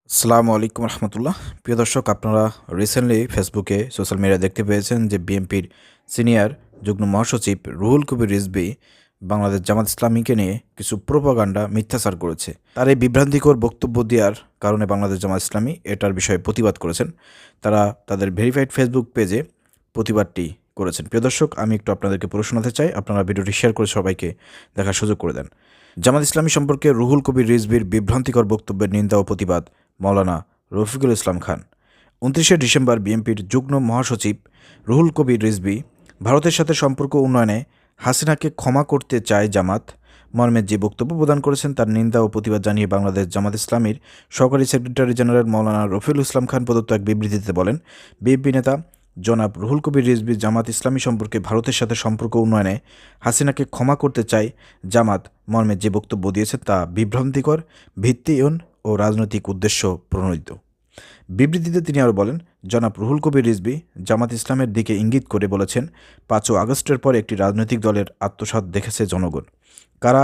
আসসালামু আলাইকুম রহমতুল্লাহ। প্রিয় দর্শক, আপনারা রিসেন্টলি ফেসবুকে সোশ্যাল মিডিয়া দেখতে পেয়েছেন যে বিএনপির সিনিয়র যুগ্ম মহাসচিব রুহুল কবির রিজভী বাংলাদেশ জামাত ইসলামীকে নিয়ে কিছু প্রোপাগান্ডা মিথ্যাচার করেছে। তার এই বিভ্রান্তিকর বক্তব্য দেওয়ার কারণে বাংলাদেশ জামাত ইসলামী এটার বিষয়ে প্রতিবাদ করেছেন। তারা তাদের ভেরিফাইড ফেসবুক পেজে প্রতিবাদটি করেছেন। প্রিয় দর্শক, আমি একটু আপনাদেরকে পুরো শোনাতে চাই, আপনারা ভিডিওটি শেয়ার করে সবাইকে দেখার সুযোগ করে দেন। জামাত ইসলামী সম্পর্কে রুহুল কবির রিজভীর বিভ্রান্তিকর বক্তব্যের নিন্দা ও প্রতিবাদ মাওলানা রফিকুল ইসলাম খান। 29শে ডিসেম্বর বিএনপির যুগ্ম মহাসচিব রুহুল কবির রিজভী ভারতের সাথে সম্পর্ক উন্নয়নে হাসিনাকে ক্ষমা করতে চায় জামাত মর্মে যে বক্তব্য প্রদান করেছেন তার নিন্দা ও প্রতিবাদ জানিয়ে বাংলাদেশ জামাত ইসলামীর সহকারী সেক্রেটারি জেনারেল মাওলানা রফিকুল ইসলাম খান প্রদত্ত এক বিবৃতিতে বলেন, বিএনপি নেতা জনাব রুহুল কবির রিজভী জামাত ইসলামী সম্পর্কে ভারতের সাথে সম্পর্ক উন্নয়নে হাসিনাকে ক্ষমা করতে চায় জামাত মর্মে যে বক্তব্য দিয়েছে তা বিভ্রান্তিকর, ভিত্তিহীন ও রাজনৈতিক উদ্দেশ্য প্রণোদিত। বিবৃতিতে তিনি আরও বলেন, জনাব রুহুল কবির রিজভী জামাত ইসলামের দিকে ইঙ্গিত করে বলেছেন, ৫ই আগস্টের পর একটি রাজনৈতিক দলের আত্মসাৎ দেখেছে জনগণ। কারা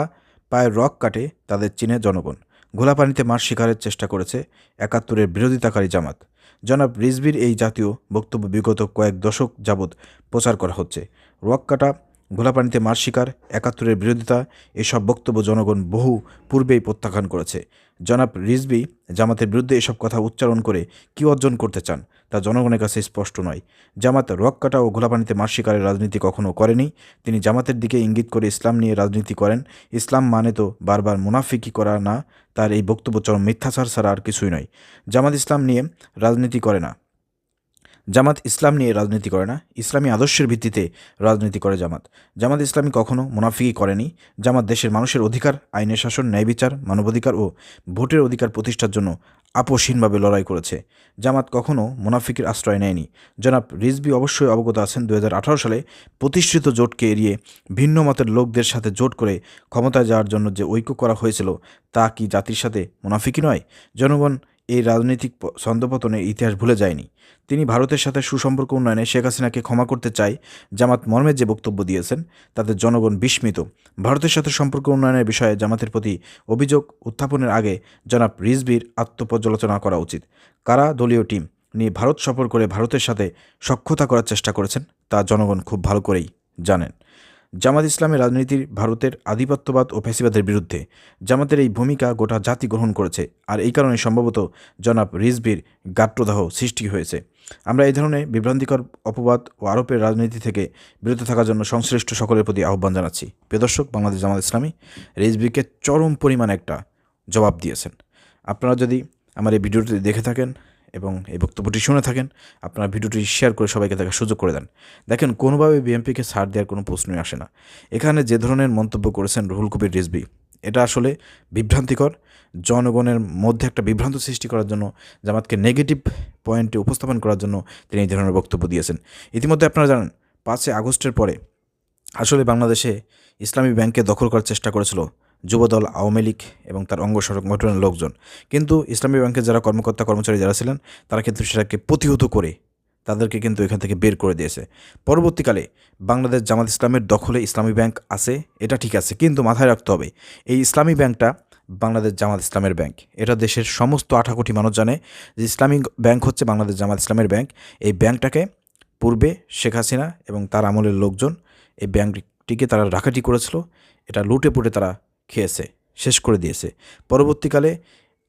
পায়ের রক কাটে তাদের চিনে জনগণ। ঘোলাপানিতে মাছ শিকারের চেষ্টা করেছে ৭১-এর বিরোধিতাকারী জামাত। জনাব রিজভীর এই জাতীয় বক্তব্য বিগত কয়েক দশক যাবৎ প্রচার করা হচ্ছে। রক কাটা, ঘোলাপানিতে মাছ শিকার, ৭১-এর বিরোধিতা, এসব বক্তব্য জনগণ বহু পূর্বেই প্রত্যাখ্যান করেছে। জনাব রিজভী জামাতের বিরুদ্ধে এসব কথা উচ্চারণ করে কী অর্জন করতে চান তা জনগণের কাছে স্পষ্ট নয়। জামাত রক কাটা ও ঘোলাপানিতে মাছ শিকারের রাজনীতি কখনও করেনি। তিনি জামাতের দিকে ইঙ্গিত করে ইসলাম নিয়ে রাজনীতি করেন। ইসলাম মানে তো বারবার মুনাফিকি করা না। তার এই বক্তব্য চরম মিথ্যাচার ছাড়া আর কিছুই নয়। জামাত ইসলাম নিয়ে রাজনীতি করে না। জামাত ইসলাম নিয়ে রাজনীতি করে না, ইসলামী আদর্শের ভিত্তিতে রাজনীতি করে জামাত। জামাত ইসলামী কখনও মুনাফিকি করেনি। জামাত দেশের মানুষের অধিকার, আইনের শাসন, ন্যায় বিচার, মানবাধিকার ও ভোটের অধিকার প্রতিষ্ঠার জন্য আপোষহীনভাবে লড়াই করেছে। জামাত কখনও মুনাফিকির আশ্রয় নেয়নি। জনাব রিজভী অবশ্যই অবগত আছেন ২০১৮ সালে প্রতিষ্ঠিত জোটকে এড়িয়ে ভিন্ন মতের লোকদের সাথে জোট করে ক্ষমতায় যাওয়ার জন্য যে ঐক্য করা হয়েছিল তা কি জাতির সাথে মুনাফিকি নয়? জনগণ এই রাজনৈতিক ছন্দপতনের ইতিহাস ভুলে যায়নি। তিনি ভারতের সাথে সুসম্পর্ক উন্নয়নে শেখ হাসিনাকে ক্ষমা করতে চায় জামাত মর্মে যে বক্তব্য দিয়েছেন তাতে জনগণ বিস্মিত। ভারতের সাথে সম্পর্ক উন্নয়নের বিষয়ে জামাতের প্রতি অভিযোগ উত্থাপনের আগে জনাব রিজভীর আত্মপর্যালোচনা করা উচিত। কারা দলীয় টিম নিয়ে ভারত সফর করে ভারতের সাথে সখ্যতা করার চেষ্টা করেছেন তা জনগণ খুব ভালো করেই জানেন। জামাত ইসলামের রাজনীতির ভারতের আধিপত্যবাদ ও ফ্যাসিবাদের বিরুদ্ধে জামাতের এই ভূমিকা গোটা জাতি গ্রহণ করেছে, আর এই কারণে সম্ভবত জনাব রিজভীর গাত্রদাহ সৃষ্টি হয়েছে। আমরা এই ধরনের বিভ্রান্তিকর অপবাদ ও আরোপের রাজনীতি থেকে বিরত থাকার জন্য সংশ্লিষ্ট সকলের প্রতি আহ্বান জানাচ্ছি। প্রিয় দর্শক, বাংলাদেশ জামাত ইসলামী রিজভীকে চরম পরিমাণে একটা জবাব দিয়েছেন। আপনারা যদি আমার এই ভিডিওটি দেখে থাকেন এবং এই বক্তব্যটি শুনে থাকেন, আপনারা ভিডিওটি শেয়ার করে সবাইকে দেখার সুযোগ করে দেন। দেখেন, কোনোভাবে বিএনপিকে ছাড় দেওয়ার কোনো প্রশ্নই আসে না। এখানে যে ধরনের মন্তব্য করেছেন রুহুল কবির রিজভী, এটা আসলে বিভ্রান্তিকর। জনগণের মধ্যে একটা বিভ্রান্ত সৃষ্টি করার জন্য, জামাতকে নেগেটিভ পয়েন্টে উপস্থাপন করার জন্য তিনি এই ধরনের বক্তব্য দিয়েছেন। ইতিমধ্যে আপনারা জানেন ৫ই আগস্টের পরে আসলে বাংলাদেশে ইসলামী ব্যাংককে দখল করার চেষ্টা করেছিল যুবদল, আওয়ামী লীগ এবং তার অঙ্গ সংগঠনের লোকজন। কিন্তু ইসলামী ব্যাংকের যারা কর্মকর্তা কর্মচারী যারা ছিলেন তারা কিন্তু সেটাকে প্রতিহত করে তাদেরকে কিন্তু এখান থেকে বের করে দিয়েছে। পরবর্তীকালে বাংলাদেশ জামাত ইসলামের দখলে ইসলামী ব্যাংক আছে, এটা ঠিক আছে, কিন্তু মাথায় রাখতে হবে এই ইসলামী ব্যাংকটা বাংলাদেশ জামাত ইসলামের ব্যাংক। এটা দেশের সমস্ত ৮ কোটি মানুষ জানে যে ইসলামী ব্যাংক হচ্ছে বাংলাদেশ জামাত ইসলামের ব্যাংক। এই ব্যাংকটাকে পূর্বে শেখ হাসিনা এবং তার আমলের লোকজন এই ব্যাংকটিকে তারা ডাকাতি করেছিল, এটা লুটে পুটে তারা খেয়েছে, শেষ করে দিয়েছে। পরবর্তীকালে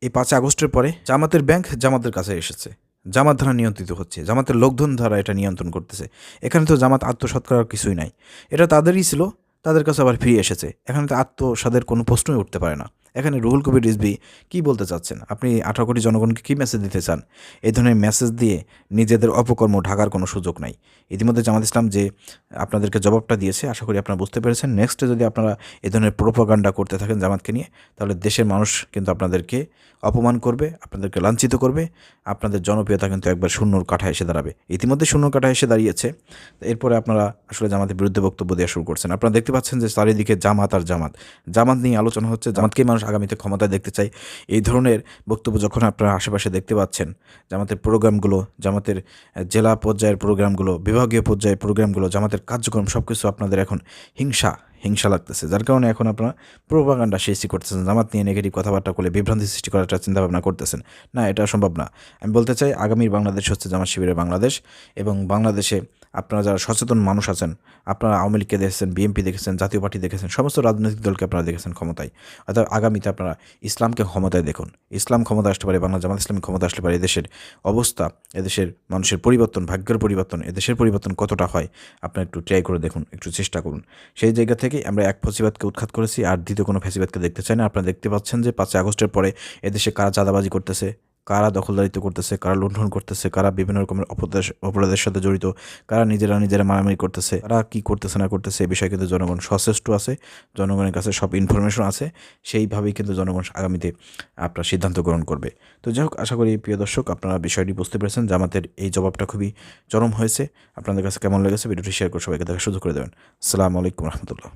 এই ৫ই আগস্টের পরে জামাতের ব্যাংক জামাতের কাছে এসেছে, জামাত দ্বারা নিয়ন্ত্রিত হচ্ছে, জামাতের লোকজন দ্বারা এটা নিয়ন্ত্রণ করতেছে। এখানে তো জামাত আত্মসাৎ করার কিছুই নাই, এটা তাদেরই ছিল, তাদের কাছে আবার ফিরে এসেছে। এখানে তো আত্মসাদের কোনো প্রশ্নই উঠতে পারে না। এখানে রুহুল কবির রিজভী কী বলতে চাচ্ছেন? আপনি ১৮ কোটি জনগণকে কী মেসেজ দিতে চান? এই ধরনের মেসেজ দিয়ে নিজেদের অপকর্ম ঢাকার কোনো সুযোগ নাই। ইতিমধ্যে জামাত ইসলাম যে আপনাদেরকে জবাবটা দিয়েছে, আশা করি আপনারা বুঝতে পেরেছেন। নেক্সটে যদি আপনারা এই ধরনের প্রোপাগান্ডা করতে থাকেন জামাতকে নিয়ে, তাহলে দেশের মানুষ কিন্তু আপনাদেরকে অপমান করবে, আপনাদেরকে লাঞ্ছিত করবে, আপনাদের জনপ্রিয়তা কিন্তু একবার শূন্যর কাঠায় এসে দাঁড়াবে। ইতিমধ্যে শূন্যর কাঠায় এসে দাঁড়িয়েছে। এরপরে আপনারা আসলে জামাতের বিরুদ্ধে বক্তব্য দেওয়া শুরু করছেন। আপনারা দেখতে পাচ্ছেন যে চারিদিকে জামাত আর জামাত, জামাত নিয়ে আলোচনা হচ্ছে, জামাতকেই মানুষ আগামীতে ক্ষমতায় দেখতে চায়। এই ধরনের বক্তব্য যখন আপনারা আশেপাশে দেখতে পাচ্ছেন, জামাতের প্রোগ্রামগুলো, জামাতের জেলা পর্যায়ের প্রোগ্রামগুলো, বিভাগীয় পর্যায়ের প্রোগ্রামগুলো, জামাতের কার্যক্রম সব কিছু আপনাদের এখন হিংসা লাগতেছে, যার কারণে এখন আপনারা প্রোপাগান্ডা সৃষ্টি করতেছেন, জামাত নিয়ে নেগেটিভ কথাবার্তা বলে বিভ্রান্তি সৃষ্টি করার একটা চিন্তাভাবনা করতেছেন। না, এটা সম্ভব না। আমি বলতে চাই, আগামীর বাংলাদেশ হচ্ছে জামাত শিবিরের বাংলাদেশ, এবং বাংলাদেশে আপনারা যারা সচেতন মানুষ আছেন, আপনারা আওয়ামী লীগকে দেখেছেন, বিএনপি দেখেছেন, জাতীয় পার্টি দেখেছেন, সমস্ত রাজনৈতিক দলকে আপনারা দেখেছেন ক্ষমতায়। অর্থাৎ আগামীতে আপনারা ইসলামকে ক্ষমতায় দেখুন। ইসলাম ক্ষমতা আসতে পারে, বাংলা জামাত ইসলামী ক্ষমতা আসতে পারে, এদেশের অবস্থা, এদেশের মানুষের পরিবর্তন, ভাগ্যের পরিবর্তন, এদেশের পরিবর্তন কতটা হয় আপনারা একটু ট্রাই করে দেখুন, একটু চেষ্টা করুন। সেই জায়গা থেকে আমরা এক ফ্যাসিবাদকে উৎখাত করেছি, আর দ্বিতীয় কোনো ফ্যাসিবাদকে দেখতে চাই না। আপনারা দেখতে পাচ্ছেন যে 5ই আগস্টের পরে এদেশে কারা চাঁদাবাজি করতেছে, কারা দখলদারিত্ব করতেছে, কারা লুণ্ঠন করতেছে, কারা বিভিন্ন রকমের অপরাধের সাথে জড়িত, কারা নিজেরা মারামারি করতেছে, কারা কী করতেছে না করতেছে, এ বিষয়ে কিন্তু জনগণ সচেষ্ট আছে, জনগণের কাছে সব ইনফরমেশন আছে। সেইভাবেই কিন্তু জনগণ আগামীতে আপনার সিদ্ধান্ত গ্রহণ করবে। তো যাই হোক, আশা করি প্রিয় দর্শক আপনারা বিষয়টি বুঝতে পেরেছেন। জামাতের এই জবাবটা খুবই চরম হয়েছে। আপনাদের কাছে কেমন লেগেছে ভিডিওটি শেয়ার করে সবাইকে দেখার সুযোগ করে দেবেন। আসসালামু আলাইকুম রহমতুল্লাহ।